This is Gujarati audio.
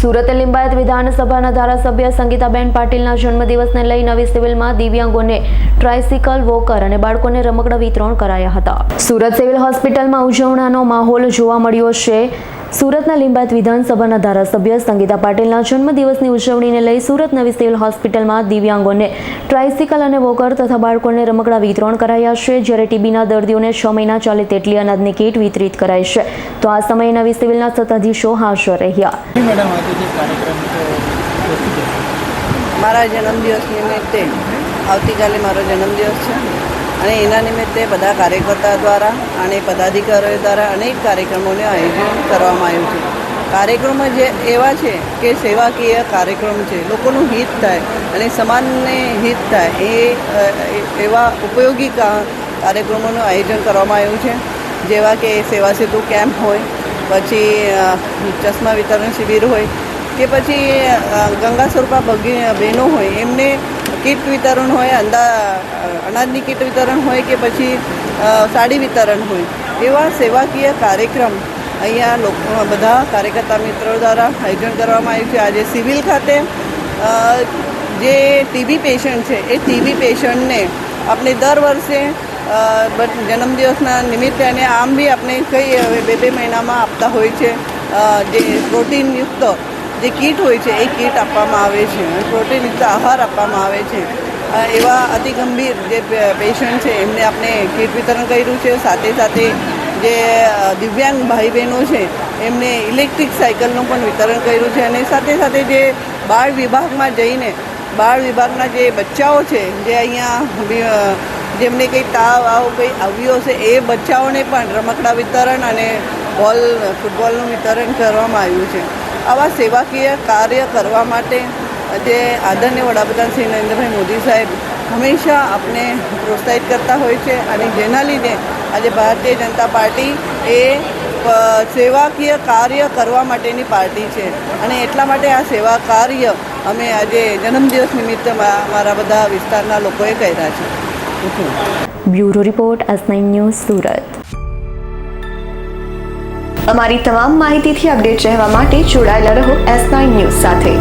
સુરત લિંબાયત વિધાનસભાના ધારાસભ્ય સંગીતાબેન પાટીલના જન્મદિવસને લઈ નવી સિવિલમાં દિવ્યાંગોને ટ્રાયસિકલ વોકર અને બાળકોને રમકડા વિતરણ કરાયા હતા. સુરત સિવિલ હોસ્પિટલમાં ઉજવણીનો માહોલ જોવા મળ્યો છે. સુરતના લિંબાયત વિધાનસભાના ધારાસભ્ય સંગીતા પાટીલના જન્મદિવસની ઉજવણીને લઈ સુરત નવી સિવિલ હોસ્પિટલમાં દિવ્યાંગોને ટ્રાયસિકલ અને વોકર તથા બાળકોને રમકડા વિતરણ કરાયા છે. જ્યારે ટીબીના દર્દીઓને 6 મહિના ચાલે તેટલી અનાજની કીટ વિતરિત કરાઈ છે. તો આ સમયે નવી સિવિલના સત્તાધીશો હાજર રહ્યા. મારા જન્મદિવસ નિમિત્તે આવતીકાલે મારો જન્મદિવસ છે અને એના નિમિત્તે બધા કાર્યકર્તા દ્વારા અને પદાધિકારીઓ દ્વારા અનેક કાર્યક્રમોનું આયોજન કરવામાં આવ્યું છે. કાર્યક્રમો જે એવા છે કે સેવાકીય કાર્યક્રમ છે, લોકોનું હિત થાય અને સમાજને હિત થાય એવા ઉપયોગી કાર્યક્રમોનું આયોજન કરવામાં આવ્યું છે. જેવા કે સેવા સેતુ કેમ્પ હોય, પછી ચશ્મા વિતરણ શિબિર હોય કે પછી ગંગા સ્વરૂપા બહેનો હોય એમને કીટ વિતરણ હોય, અનાજની કીટ વિતરણ હોય કે પછી સાડી વિતરણ હોય, એવા સેવાકીય કાર્યક્રમ અહીંયા લોકો બધા કાર્યકર્તા મિત્રો દ્વારા આયોજન કરવામાં આવ્યું છે. આજે સિવિલ ખાતે જે ટીબી પેશન્ટ છે એ ટીબી પેશન્ટને આપણે દર વર્ષે જન્મદિવસના નિમિત્તે અને આમ બી આપણે કઈ 2 મહિનામાં આપતા હોય છે. જે પ્રોટીનયુક્ત જે કીટ હોય છે એ કીટ આપવામાં આવે છે, પ્રોટીનયુક્ત આહાર આપવામાં આવે છે. એવા અતિ ગંભીર જે પેશન્ટ છે એમને આપણે કીટ વિતરણ કર્યું છે. સાથે સાથે જે દિવ્યાંગ ભાઈ બહેનો છે એમને ઇલેક્ટ્રિક સાયકલનું પણ વિતરણ કર્યું છે. અને સાથે સાથે જે બાળ વિભાગમાં જઈને બાળ વિભાગના જે બચ્ચાઓ છે જે અહીંયા જેમને કંઈ તાવ કંઈ આવ્યો છે એ બચ્ચાઓને પણ રમકડા વિતરણ અને ફૂટબોલનું વિતરણ કરવામાં આવ્યું છે. આવા સેવાકીય કાર્ય કરવા માટે જે આદરણીય વડાપ્રધાન શ્રી નરેન્દ્રભાઈ મોદી સાહેબ હંમેશા આપણે પ્રોત્સાહિત કરતા હોય છે અને જેના લીધે આજે ભારતીય જનતા પાર્ટી એ સેવાકીય કાર્ય કરવા માટેની પાર્ટી છે અને એટલા માટે આ સેવા કાર્ય અમે આજે જન્મદિવસ નિમિત્તે મારા બધા વિસ્તારના લોકોએ કર્યા છે. Bureau report S9 news Surat. અમારી તમામ માહિતીથી અપડેટ રહેવા માટે જોડાયેલા રહો S9 ન્યૂઝ સાથે.